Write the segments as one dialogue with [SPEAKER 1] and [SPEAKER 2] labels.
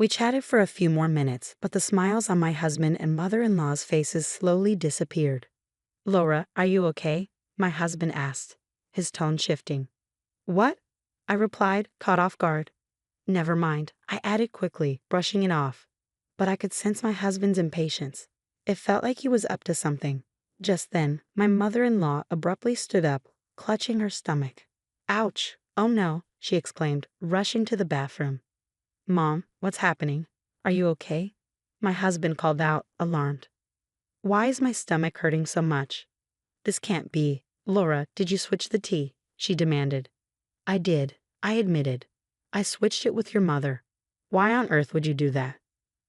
[SPEAKER 1] We chatted for a few more minutes, but the smiles on my husband and mother-in-law's faces slowly disappeared. "Laura, are you okay?" my husband asked, his tone shifting. "What?" I replied, caught off guard. "Never mind," I added quickly, brushing it off. But I could sense my husband's impatience. It felt like he was up to something. Just then, my mother-in-law abruptly stood up, clutching her stomach. "Ouch! Oh no," she exclaimed, rushing to the bathroom. "Mom, what's happening? Are you okay?" my husband called out, alarmed. "Why is my stomach hurting so much?" "This can't be. Laura, did you switch the tea?" she demanded. "I did," I admitted. "I switched it with your mother." "Why on earth would you do that?"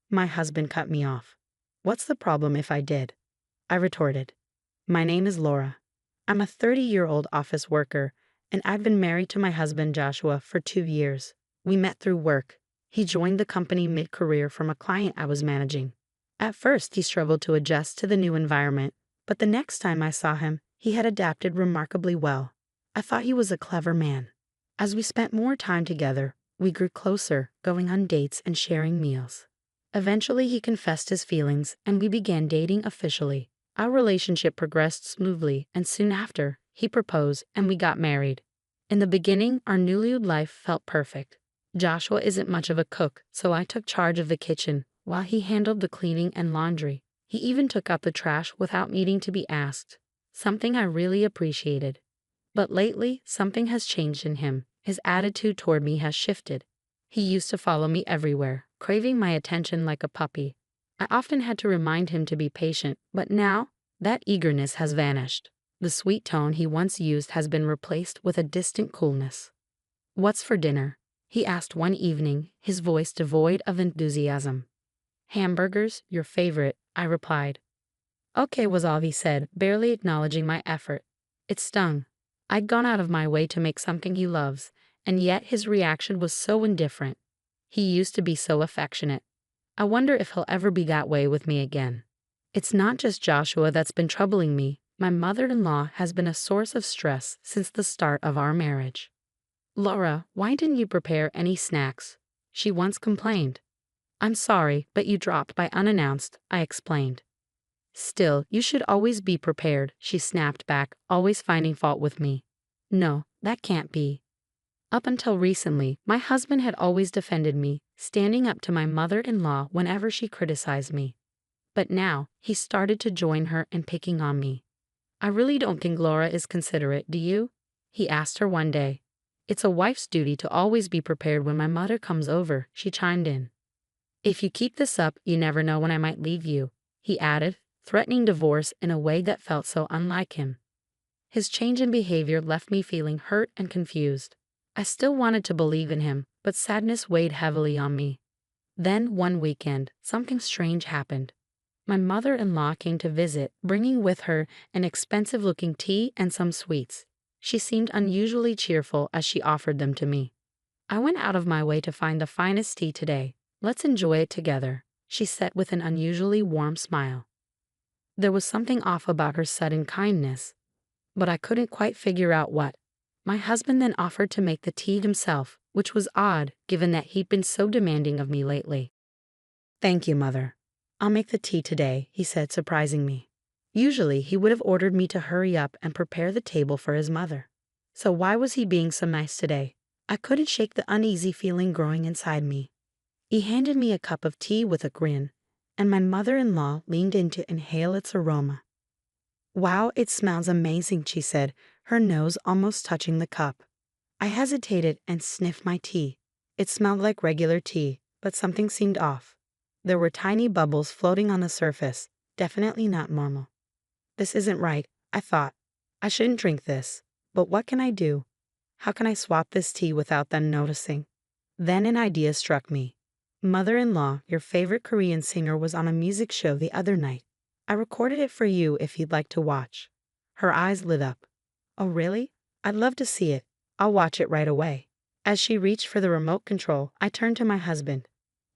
[SPEAKER 1] My husband cut me off. "What's the problem if I did?" I retorted. "My name is Laura. I'm a 30-year-old office worker, and I've been married to my husband Joshua for 2 years. We met through work. He joined the company mid-career from a client I was managing. At first, he struggled to adjust to the new environment, but the next time I saw him, he had adapted remarkably well. I thought he was a clever man. As we spent more time together, we grew closer, going on dates and sharing meals. Eventually, he confessed his feelings, and we began dating officially. Our relationship progressed smoothly, and soon after, he proposed and we got married. In the beginning, our newlywed life felt perfect. Joshua isn't much of a cook, so I took charge of the kitchen, while he handled the cleaning and laundry. He even took out the trash without needing to be asked, something I really appreciated. But lately, something has changed in him. His attitude toward me has shifted. He used to follow me everywhere, craving my attention like a puppy. I often had to remind him to be patient, but now, that eagerness has vanished. The sweet tone he once used has been replaced with a distant coolness. "What's for dinner?" he asked one evening, his voice devoid of enthusiasm. "Hamburgers, your favorite," I replied. "Okay," was all he said, barely acknowledging my effort. It stung. I'd gone out of my way to make something he loves, and yet his reaction was so indifferent. He used to be so affectionate. I wonder if he'll ever be that way with me again. It's not just Joshua that's been troubling me. My mother-in-law has been a source of stress since the start of our marriage. "Laura, why didn't you prepare any snacks?" she once complained. "I'm sorry, but you dropped by unannounced," I explained. "Still, you should always be prepared," she snapped back, always finding fault with me. No, that can't be. Up until recently, my husband had always defended me, standing up to my mother-in-law whenever she criticized me. But now, he started to join her in picking on me. "I really don't think Laura is considerate, do you?" he asked her one day. "It's a wife's duty to always be prepared when my mother comes over," she chimed in. "If you keep this up, you never know when I might leave you," he added, threatening divorce in a way that felt so unlike him. His change in behavior left me feeling hurt and confused. I still wanted to believe in him, but sadness weighed heavily on me. Then, one weekend, something strange happened. My mother-in-law came to visit, bringing with her an expensive-looking tea and some sweets. She seemed unusually cheerful as she offered them to me. "I went out of my way to find the finest tea today. Let's enjoy it together," she said with an unusually warm smile. There was something off about her sudden kindness, but I couldn't quite figure out what. My husband then offered to make the tea himself, which was odd given that he'd been so demanding of me lately. "Thank you, Mother. I'll make the tea today," he said, surprising me. Usually, he would have ordered me to hurry up and prepare the table for his mother. So why was he being so nice today? I couldn't shake the uneasy feeling growing inside me. He handed me a cup of tea with a grin, and my mother-in-law leaned in to inhale its aroma. "Wow, it smells amazing," she said, her nose almost touching the cup. I hesitated and sniffed my tea. It smelled like regular tea, but something seemed off. There were tiny bubbles floating on the surface, definitely not normal. This isn't right, I thought. I shouldn't drink this. But what can I do? How can I swap this tea without them noticing? Then an idea struck me. "Mother-in-law, your favorite Korean singer was on a music show the other night. I recorded it for you if you'd like to watch." Her eyes lit up. "Oh, really? I'd love to see it. I'll watch it right away." As she reached for the remote control, I turned to my husband.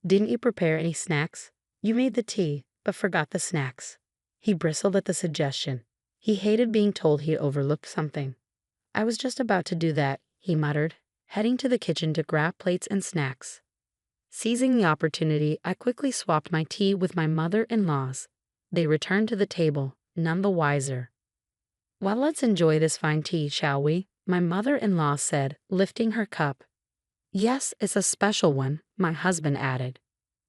[SPEAKER 1] "Didn't you prepare any snacks? You made the tea, but forgot the snacks." He bristled at the suggestion. He hated being told he had overlooked something. "I was just about to do that," he muttered, heading to the kitchen to grab plates and snacks. Seizing the opportunity, I quickly swapped my tea with my mother-in-law's. They returned to the table, none the wiser. "Well, let's enjoy this fine tea, shall we?" my mother-in-law said, lifting her cup. "Yes, it's a special one," my husband added.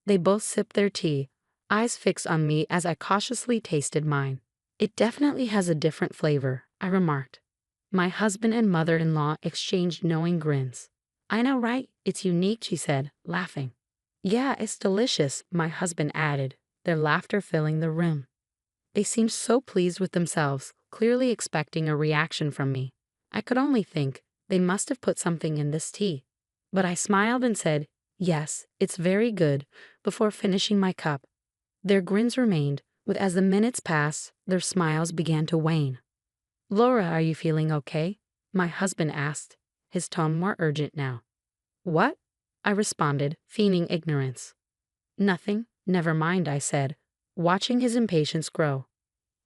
[SPEAKER 1] They both sipped their tea, eyes fixed on me as I cautiously tasted mine. "It definitely has a different flavor," I remarked. My husband and mother-in-law exchanged knowing grins. "I know, right? It's unique," she said, laughing. "Yeah, it's delicious," my husband added, their laughter filling the room. They seemed so pleased with themselves, clearly expecting a reaction from me. I could only think, they must have put something in this tea. But I smiled and said, "Yes, it's very good," before finishing my cup. Their grins remained, but as the minutes passed, their smiles began to wane. "Laura, are you feeling okay?" my husband asked, his tone more urgent now. "What?" I responded, feigning ignorance. "Nothing, never mind," I said, watching his impatience grow.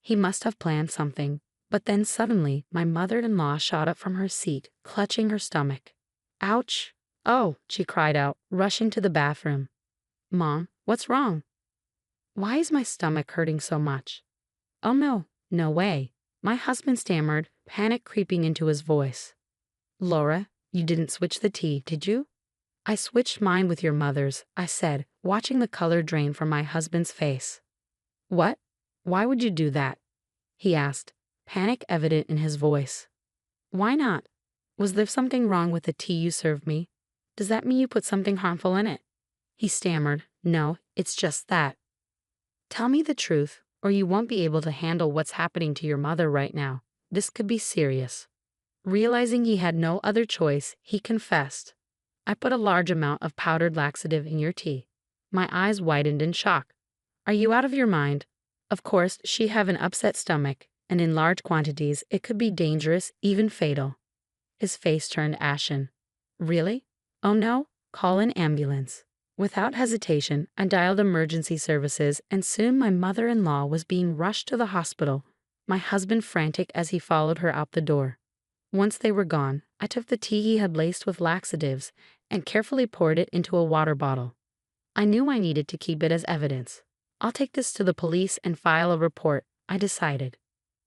[SPEAKER 1] He must have planned something, but then suddenly my mother-in-law shot up from her seat, clutching her stomach. "Ouch! Oh," she cried out, rushing to the bathroom. "Mom, what's wrong? Why is my stomach hurting so much?" "Oh no, no way," my husband stammered, panic creeping into his voice. "Laura, you didn't switch the tea, did you?" "I switched mine with your mother's," I said, watching the color drain from my husband's face. "What? Why would you do that?" he asked, panic evident in his voice. "Why not? Was there something wrong with the tea you served me? Does that mean you put something harmful in it?" He stammered, "No, it's just that." "Tell me the truth, or you won't be able to handle what's happening to your mother right now. This could be serious." Realizing he had no other choice, he confessed, "I put a large amount of powdered laxative in your tea." My eyes widened in shock. "Are you out of your mind? Of course, she have an upset stomach, and in large quantities it could be dangerous, even fatal." His face turned ashen. "Really? Oh no? Call an ambulance." Without hesitation, I dialed emergency services, and soon my mother-in-law was being rushed to the hospital, my husband frantic as he followed her out the door. Once they were gone, I took the tea he had laced with laxatives and carefully poured it into a water bottle. I knew I needed to keep it as evidence. "I'll take this to the police and file a report," I decided.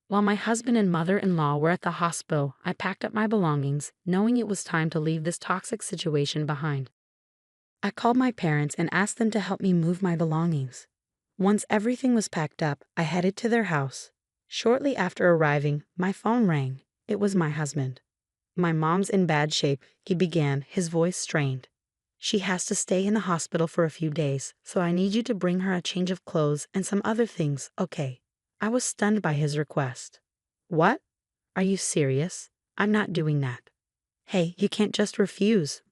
[SPEAKER 1] While my husband and mother-in-law were at the hospital, I packed up my belongings, knowing it was time to leave this toxic situation behind. I called my parents and asked them to help me move my belongings. Once everything was packed up, I headed to their house. Shortly after arriving, my phone rang. It was my husband. "My mom's in bad shape," he began, his voice strained. "She has to stay in the hospital for a few days, so I need you to bring her a change of clothes and some other things, okay?" I was stunned by his request. "What? Are you serious? I'm not doing that." "Hey, you can't just refuse.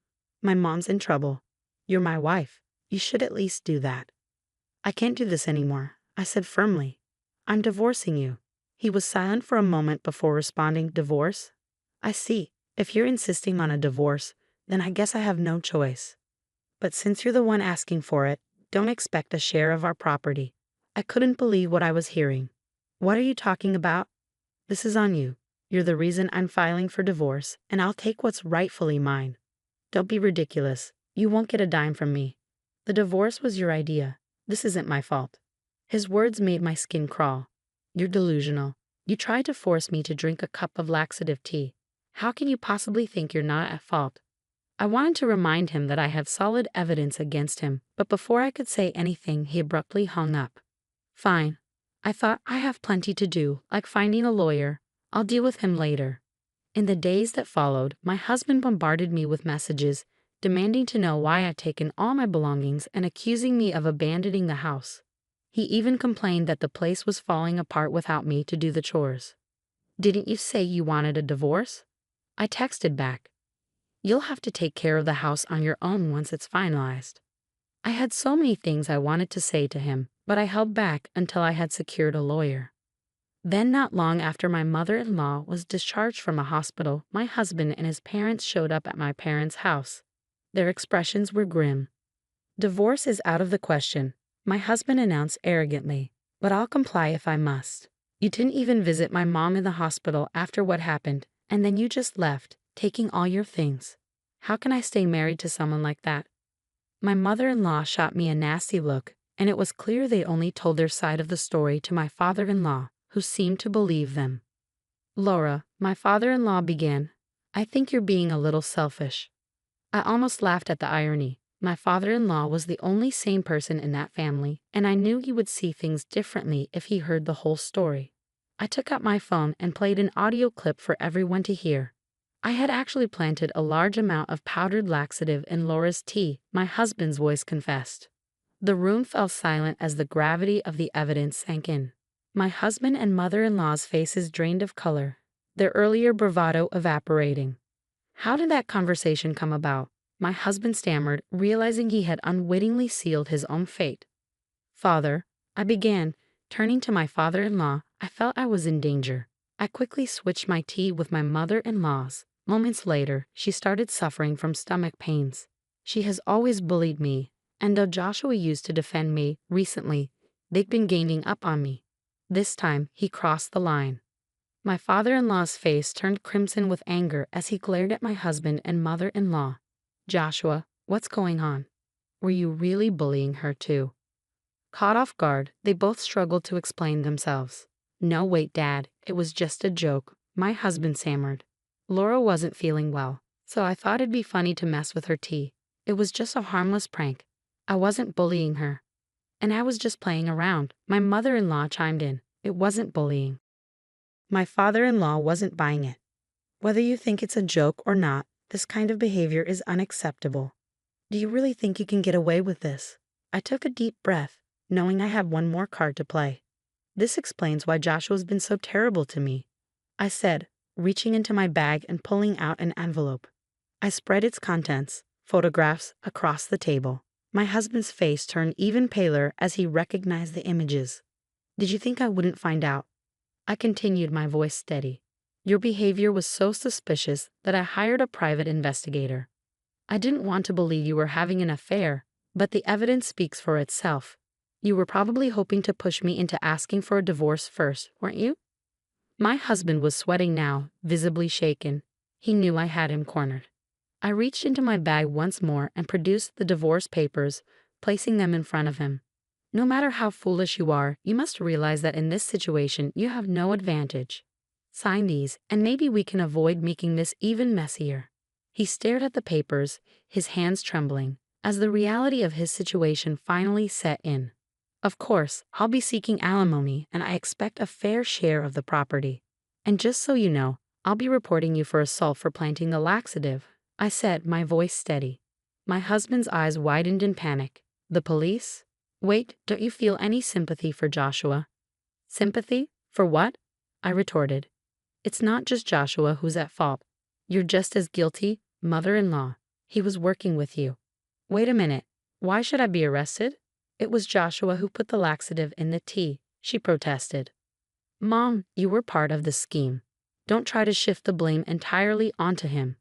[SPEAKER 1] My mom's in trouble. You're my wife. You should at least do that." "I can't do this anymore," I said firmly. "I'm divorcing you." He was silent for a moment before responding, "Divorce? I see. If you're insisting on a divorce, then I guess I have no choice. But since you're the one asking for it, don't expect a share of our property." I couldn't believe what I was hearing. "What are you talking about? This is on you. You're the reason I'm filing for divorce, and I'll take what's rightfully mine." "Don't be ridiculous. You won't get a dime from me. The divorce was your idea. This isn't my fault." His words made my skin crawl. "You're delusional. You tried to force me to drink a cup of laxative tea. How can you possibly think you're not at fault?" I wanted to remind him that I have solid evidence against him, but before I could say anything, he abruptly hung up. "Fine. I thought I have plenty to do, like finding a lawyer. I'll deal with him later." In the days that followed, my husband bombarded me with messages, demanding to know why I'd taken all my belongings and accusing me of abandoning the house. He even complained that the place was falling apart without me to do the chores. "Didn't you say you wanted a divorce?" I texted back. "You'll have to take care of the house on your own once it's finalized." I had so many things I wanted to say to him, but I held back until I had secured a lawyer. Then, not long after my mother-in-law was discharged from a hospital, my husband and his parents showed up at my parents' house. Their expressions were grim. "Divorce is out of the question," my husband announced arrogantly, "but I'll comply if I must. You didn't even visit my mom in the hospital after what happened, and then you just left, taking all your things. How can I stay married to someone like that?" My mother-in-law shot me a nasty look, and it was clear they only told their side of the story to my father-in-law, who seemed to believe them. Laura, my father-in-law began, I think you're being a little selfish. I almost laughed at the irony. My father-in-law was the only sane person in that family, and I knew he would see things differently if he heard the whole story. I took out my phone and played an audio clip for everyone to hear. I had actually planted a large amount of powdered laxative in Laura's tea, my husband's voice confessed. The room fell silent as the gravity of the evidence sank in. My husband and mother-in-law's faces drained of color, their earlier bravado evaporating. How did that conversation come about? My husband stammered, realizing he had unwittingly sealed his own fate. Father, I began, turning to my father-in-law. I felt I was in danger. I quickly switched my tea with my mother-in-law's. Moments later, she started suffering from stomach pains. She has always bullied me, and though Joshua used to defend me, recently, they've been ganging up on me. This time, he crossed the line. My father-in-law's face turned crimson with anger as he glared at my husband and mother-in-law. Joshua, what's going on? Were you really bullying her too? Caught off guard, they both struggled to explain themselves. No, wait, Dad, it was just a joke, my husband stammered. Laura wasn't feeling well, so I thought it'd be funny to mess with her tea. It was just a harmless prank. I wasn't bullying her. And I was just playing around, my mother-in-law chimed in. It wasn't bullying. My father-in-law wasn't buying it. Whether you think it's a joke or not, this kind of behavior is unacceptable. Do you really think you can get away with this? I took a deep breath, knowing I had one more card to play. This explains why Joshua's been so terrible to me, I said, reaching into my bag and pulling out an envelope. I spread its contents, photographs, across the table. My husband's face turned even paler as he recognized the images. Did you think I wouldn't find out? I continued, my voice steady. Your behavior was so suspicious that I hired a private investigator. I didn't want to believe you were having an affair, but the evidence speaks for itself. You were probably hoping to push me into asking for a divorce first, weren't you? My husband was sweating now, visibly shaken. He knew I had him cornered. I reached into my bag once more and produced the divorce papers, placing them in front of him. No matter how foolish you are, you must realize that in this situation you have no advantage. Sign these, and maybe we can avoid making this even messier. He stared at the papers, his hands trembling, as the reality of his situation finally set in. Of course, I'll be seeking alimony, and I expect a fair share of the property. And just so you know, I'll be reporting you for assault for planting the laxative, I said, my voice steady. My husband's eyes widened in panic. The police? Wait, don't you feel any sympathy for Joshua? Sympathy? For what? I retorted. It's not just Joshua who's at fault. You're just as guilty, mother-in-law. He was working with you. Wait a minute. Why should I be arrested? It was Joshua who put the laxative in the tea, she protested. Mom, you were part of the scheme. Don't try to shift the blame entirely onto him.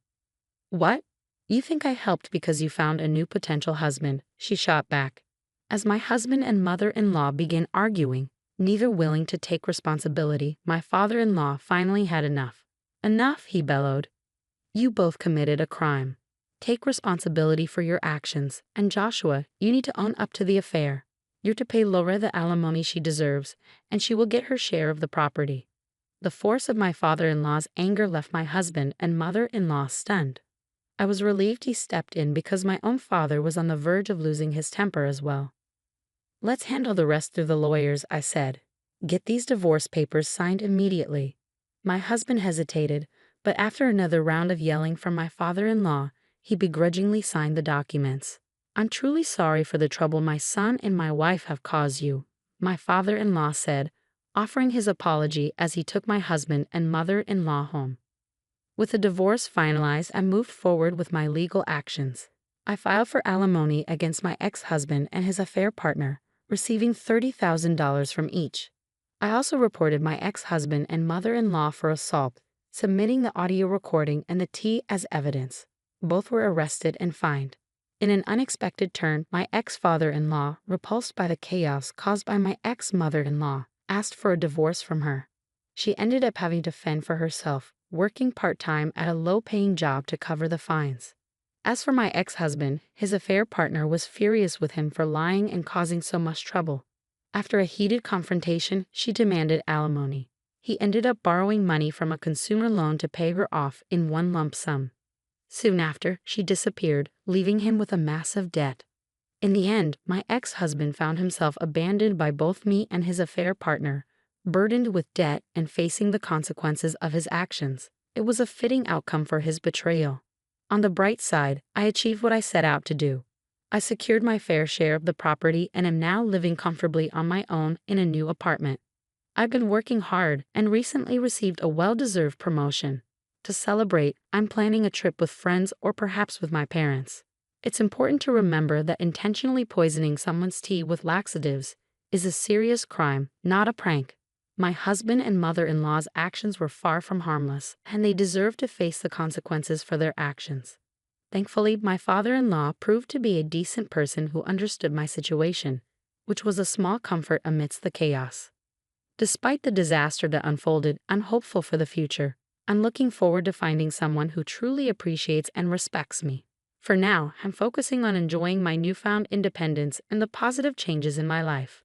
[SPEAKER 1] What? You think I helped because you found a new potential husband, she shot back. As my husband and mother-in-law began arguing, neither willing to take responsibility, my father-in-law finally had enough. Enough, he bellowed. You both committed a crime. Take responsibility for your actions, and Joshua, you need to own up to the affair. You're to pay Laura the alimony she deserves, and she will get her share of the property. The force of my father-in-law's anger left my husband and mother-in-law stunned. I was relieved he stepped in because my own father was on the verge of losing his temper as well. Let's handle the rest through the lawyers, I said. Get these divorce papers signed immediately. My husband hesitated, but after another round of yelling from my father-in-law, he begrudgingly signed the documents. I'm truly sorry for the trouble my son and my wife have caused you, my father-in-law said, offering his apology as he took my husband and mother-in-law home. With the divorce finalized, I moved forward with my legal actions. I filed for alimony against my ex-husband and his affair partner, receiving $30,000 from each. I also reported my ex-husband and mother-in-law for assault, submitting the audio recording and the tea as evidence. Both were arrested and fined. In an unexpected turn, my ex-father-in-law, repulsed by the chaos caused by my ex-mother-in-law, asked for a divorce from her. She ended up having to fend for herself, working part-time at a low-paying job to cover the fines. As for my ex-husband, his affair partner was furious with him for lying and causing so much trouble. After a heated confrontation, she demanded alimony. He ended up borrowing money from a consumer loan to pay her off in one lump sum. Soon after, she disappeared, leaving him with a massive debt. In the end, my ex-husband found himself abandoned by both me and his affair partner, burdened with debt and facing the consequences of his actions. It was a fitting outcome for his betrayal. On the bright side, I achieved what I set out to do. I secured my fair share of the property and am now living comfortably on my own in a new apartment. I've been working hard and recently received a well-deserved promotion. To celebrate, I'm planning a trip with friends or perhaps with my parents. It's important to remember that intentionally poisoning someone's tea with laxatives is a serious crime, not a prank. My husband and mother-in-law's actions were far from harmless, and they deserve to face the consequences for their actions. Thankfully, my father-in-law proved to be a decent person who understood my situation, which was a small comfort amidst the chaos. Despite the disaster that unfolded, I'm hopeful for the future. I'm looking forward to finding someone who truly appreciates and respects me. For now, I'm focusing on enjoying my newfound independence and the positive changes in my life.